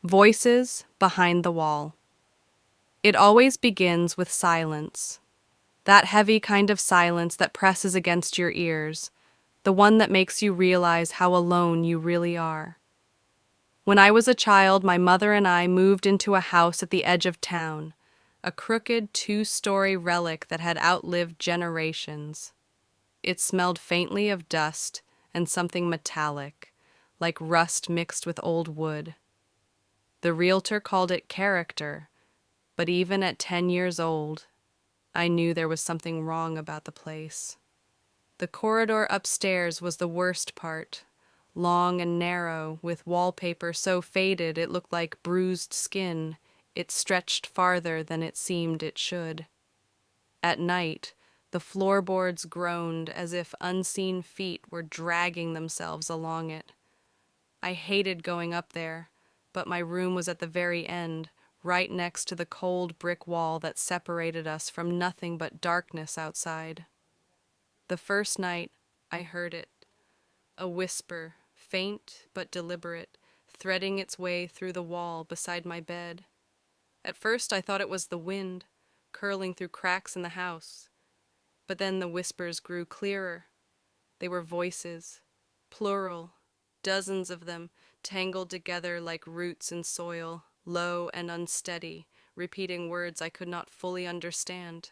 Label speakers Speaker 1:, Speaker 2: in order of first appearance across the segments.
Speaker 1: Voices behind the wall. It always begins with silence. That heavy kind of silence that presses against your ears, the one that makes you realize how alone you really are. When I was a child, my mother and I moved into a house at the edge of town, a crooked two-story relic that had outlived generations. It smelled faintly of dust and something metallic, like rust mixed with old wood. The realtor called it character, but even at 10 years old, I knew there was something wrong about the place. The corridor upstairs was the worst part, long and narrow, with wallpaper so faded it looked like bruised skin. It stretched farther than it seemed it should. At night, the floorboards groaned as if unseen feet were dragging themselves along it. I hated going up there, but my room was at the very end, right next to the cold brick wall that separated us from nothing but darkness outside. The first night, I heard it, a whisper, faint but deliberate, threading its way through the wall beside my bed. At first I thought it was the wind, curling through cracks in the house. But then the whispers grew clearer. They were voices, plural, dozens of them, tangled together like roots in soil, low and unsteady, repeating words I could not fully understand.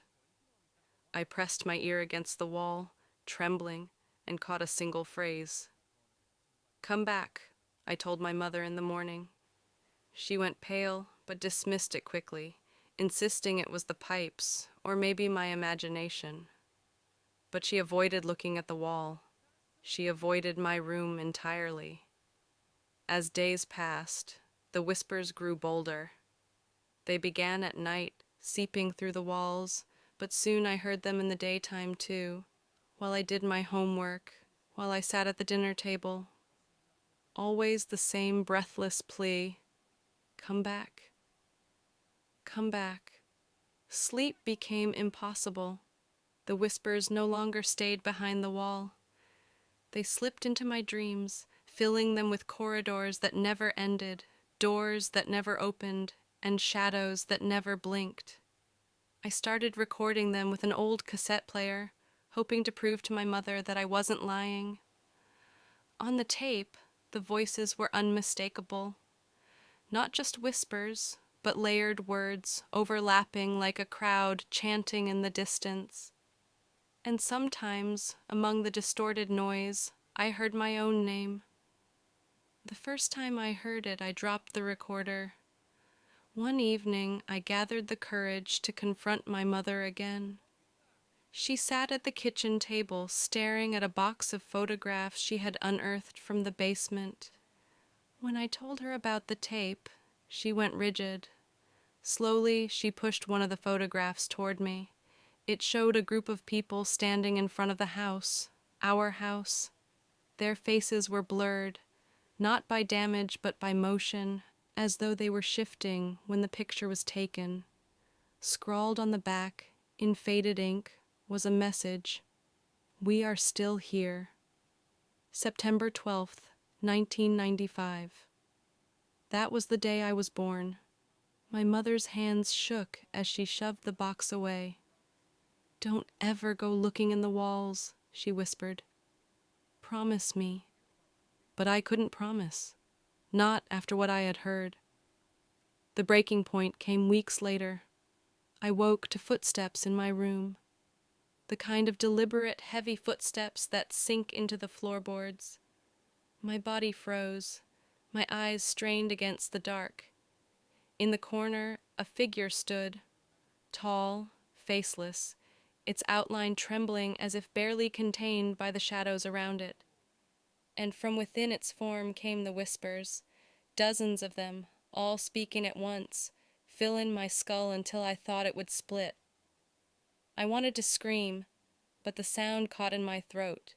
Speaker 1: I pressed my ear against the wall, trembling, and caught a single phrase. "Come back," I told my mother in the morning. She went pale, but dismissed it quickly, insisting it was the pipes, or maybe my imagination. But she avoided looking at the wall. She avoided my room entirely. As days passed, the whispers grew bolder. They began at night, seeping through the walls, but soon I heard them in the daytime too, while I did my homework, while I sat at the dinner table. Always the same breathless plea, "Come back, come back." Sleep became impossible. The whispers no longer stayed behind the wall. They slipped into my dreams, filling them with corridors that never ended, doors that never opened, and shadows that never blinked. I started recording them with an old cassette player, hoping to prove to my mother that I wasn't lying. On the tape, the voices were unmistakable. Not just whispers, but layered words, overlapping like a crowd chanting in the distance. And sometimes, among the distorted noise, I heard my own name. The first time I heard it, I dropped the recorder. One evening, I gathered the courage to confront my mother again. She sat at the kitchen table, staring at a box of photographs she had unearthed from the basement. When I told her about the tape, she went rigid. Slowly, she pushed one of the photographs toward me. It showed a group of people standing in front of the house, our house. Their faces were blurred, not by damage but by motion, as though they were shifting when the picture was taken. Scrawled on the back, in faded ink, was a message: "We are still here." September 12th, 1995. That was the day I was born. My mother's hands shook as she shoved the box away. "Don't ever go looking in the walls," she whispered. "Promise me." But I couldn't promise. Not after what I had heard. The breaking point came weeks later. I woke to footsteps in my room. The kind of deliberate, heavy footsteps that sink into the floorboards. My body froze. My eyes strained against the dark. In the corner, a figure stood, tall, faceless, its outline trembling as if barely contained by the shadows around it. And from within its form came the whispers, dozens of them, all speaking at once, filling my skull until I thought it would split. I wanted to scream, but the sound caught in my throat.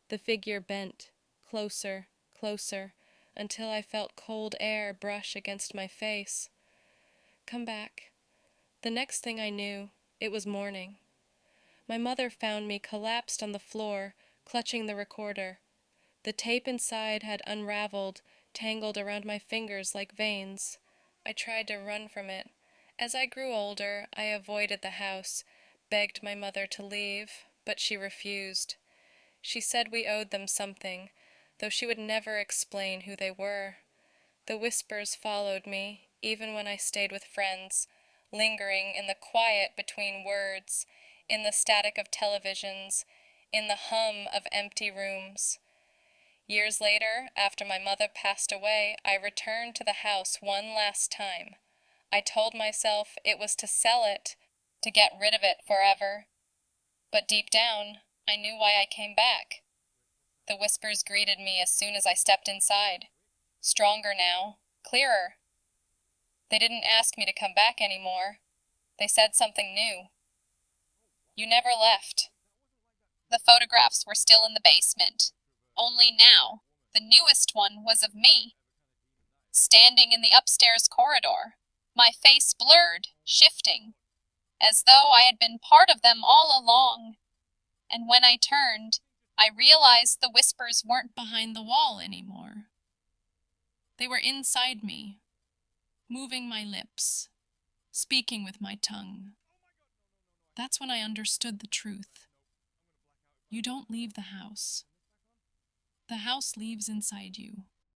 Speaker 1: The figure bent, closer, closer, until I felt cold air brush against my face. "Come back." The next thing I knew, it was morning. My mother found me collapsed on the floor, clutching the recorder. The tape inside had unraveled, tangled around my fingers like veins. I tried to run from it. As I grew older, I avoided the house, begged my mother to leave, but she refused. She said we owed them something, though she would never explain who they were. The whispers followed me, even when I stayed with friends, lingering in the quiet between words, in the static of televisions, in the hum of empty rooms. Years later, after my mother passed away, I returned to the house one last time. I told myself it was to sell it, to get rid of it forever. But deep down, I knew why I came back. The whispers greeted me as soon as I stepped inside. Stronger now, clearer. They didn't ask me to come back anymore. They said something new. You never left. The photographs were still in the basement. Only now, the newest one was of me, standing in the upstairs corridor, my face blurred, shifting, as though I had been part of them all along. And when I turned, I realized the whispers weren't behind the wall anymore. They were inside me, moving my lips, speaking with my tongue. That's when I understood the truth. You don't leave the house. The house leaves inside you.